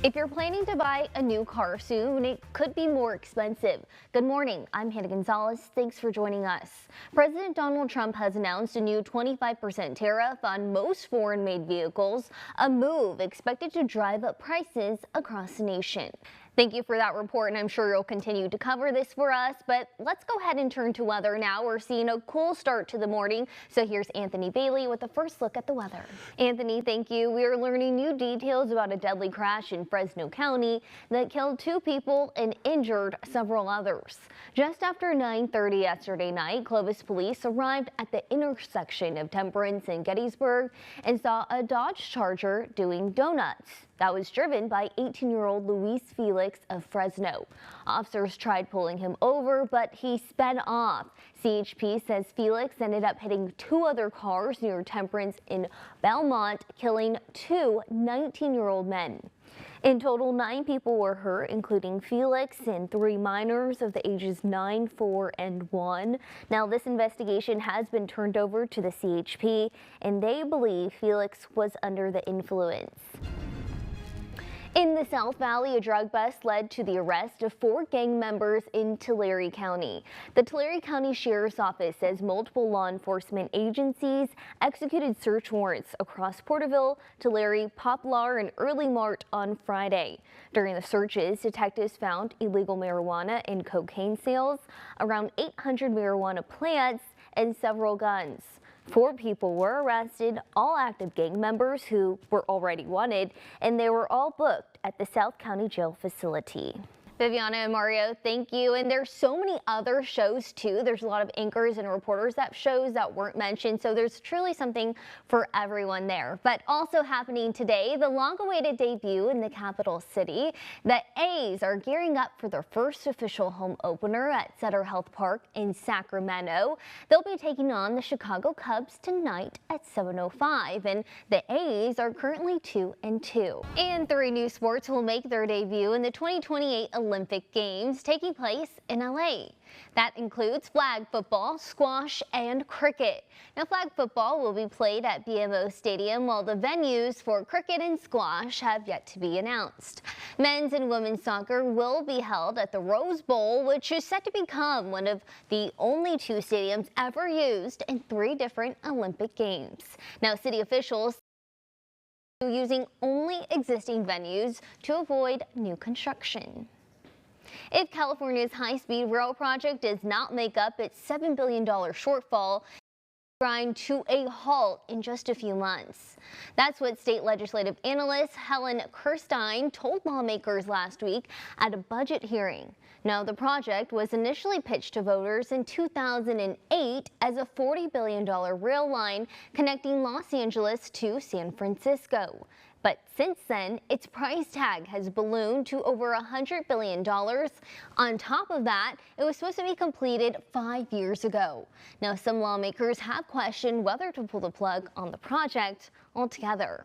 If you're planning to buy a new car soon, it could be more expensive. Good morning, I'm Gonzales. Thanks for joining us. President Donald Trump has announced a new 25% tariff on most foreign-made vehicles, a move expected to drive up prices across the nation. Thank you for that report, and I'm sure you'll continue to cover this for us, but let's go ahead and turn to weather now. We're seeing a cool start to the morning, so here's Anthony Bailey with the first look at the weather. Anthony, thank you. We are learning new details about a deadly crash in Fresno County that killed 2 people and injured several others. Just after 9:30 yesterday night, Clovis police arrived at the intersection of Temperance and Gettysburg and saw a Dodge Charger doing donuts. That was driven by 18-year-old Luis Felix of Fresno. Officers tried pulling him over, but he sped off. CHP says Felix ended up hitting 2 other cars near Temperance in Belmont, killing 2 19-year-old men. In total, 9 people were hurt, including Felix and 3 minors of the ages 9, 4, and 1. Now, this investigation has been turned over to the CHP, and they believe Felix was under the influence. In the South Valley, a drug bust led to the arrest of 4 gang members in Tulare County. The Tulare County Sheriff's Office says multiple law enforcement agencies executed search warrants across Porterville, Tulare, Poplar, and Early Mart on Friday. During the searches, detectives found illegal marijuana and cocaine sales, around 800 marijuana plants, and several guns. 4 people were arrested, all active gang members who were already wanted, and they were all booked at the South County Jail facility. Viviana and Mario, thank you. And there's so many other shows too. There's a lot of anchors and reporters that shows that weren't mentioned. So there's truly something for everyone there. But also happening today, the long-awaited debut in the capital city. The A's are gearing up for their first official home opener at Sutter Health Park in Sacramento. They'll be taking on the Chicago Cubs tonight at 7:05. And the A's are currently 2-2. And 3 new sports will make their debut in the 2028 Olympic Games taking place in LA. That includes flag football, squash, and cricket. Now, flag football will be played at BMO Stadium, while the venues for cricket and squash have yet to be announced. Men's and women's soccer will be held at the Rose Bowl, which is set to become one of the only 2 stadiums ever used in 3 different Olympic Games. Now, city officials using only existing venues to avoid new construction. If California's high-speed rail project does not make up its $7 billion shortfall, grind to a halt in just a few months. That's what state legislative analyst Helen Kirstein told lawmakers last week at a budget hearing. Now, the project was initially pitched to voters in 2008 as a $40 billion rail line connecting Los Angeles to San Francisco. But since then, its price tag has ballooned to over $100 billion. On top of that, it was supposed to be completed 5 years ago. Now, some lawmakers have questioned whether to pull the plug on the project altogether.